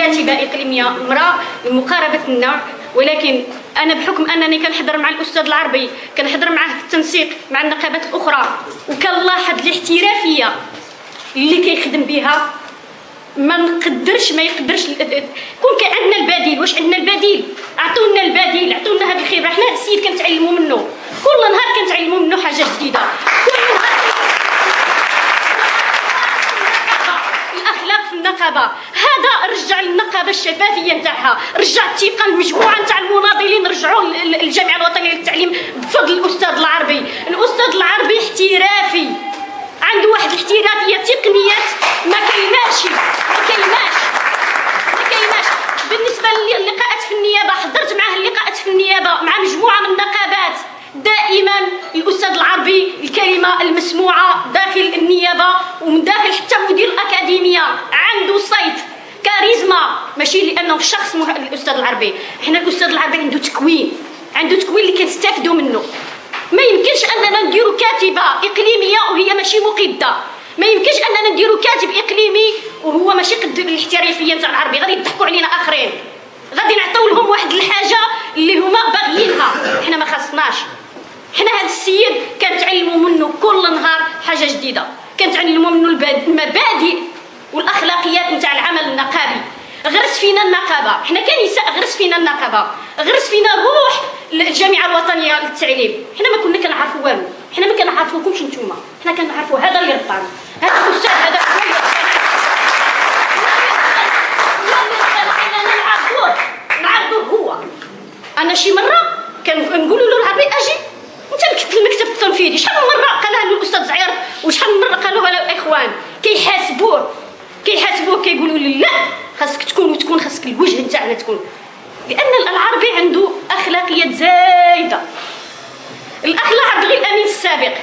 كاتبه اقليميه امراه لمقاربه النوع، ولكن انا بحكم انني كنحضر مع الاستاذ العربي كنحضر معاه في التنسيق مع النقابات الاخرى وكنلاحظ الاحترافيه اللي كيخدم بها، ما يقدرش كون كان عندنا البديل. واش عندنا البديل؟ عطونا البديل، عطونا هذه الخبره. حنا هذا السيد كنتعلموا منه، كل نهار كنتعلموا منه حاجه جديده، كل نهار الاخلاق في النقابه. هذا رجع النقابه الشفافيه نتاعها، رجع الثقه المجموعه نتاع المناضلين، رجعوا للجامعه الوطنيه للتعليم بفضل الاستاذ العربي. الاستاذ العربي احترافي، عنده واحد الاحترافيه، تقنيات ما كايناش. بالنسبه للقاءات في النيابه، حضرت معاه اللقاءات في النيابه مع مجموعه من النقابات، دائما الاستاذ العربي الكلمه المسموعه داخل النيابه ومن داخل حتى مدير الاكاديميه، عنده صيت، كاريزما، ماشي لانه شخص الاستاذ العربي. حنا الاستاذ العربي عنده تكوين اللي كنستافدوا منه. ما يمكنش اننا نديروا كاتبه اقليميه وهي ماشي مقده، ما يمكنش اننا نديروا كاتب اقليمي وهو ماشي قد الاحترافيه نتاع العربي. غادي يضحكوا علينا اخرين، غادي نعطيو لهم واحد الحاجه اللي هما باغيينها، حنا ما خاصناش. حنا هذا السيد كنتعلموا منه كل نهار حاجه جديده، كنتعلموا منه المبادئ والاخلاقيات نتاع العمل النقابي. غرس فينا النقابه، حنا كنساء غرس فينا النقابه، غرس فينا روح الجامعه الوطنيه للتعليم. حنا ما كنا كنعرفوا والو، حنا ما كنعرفوكمش نتوما، حنا كنعرفوا هذا اللي ربانا، هذا الاستاذ، هذا هو اللي نعرفوه هو. انا شي مره كنقولوا له العربي اجي انت المكتب التنفيذي، شحال من مره قالها له الاستاذ زعير وشحال من مره قالوها الاخوان، كيحاسبوه كيقولوا له لا خاصك تكون خاصك الوجه نتاعنا تكون، لان العربي عنده اخلاقيات زايده. الاخ العربي غير الامين السابق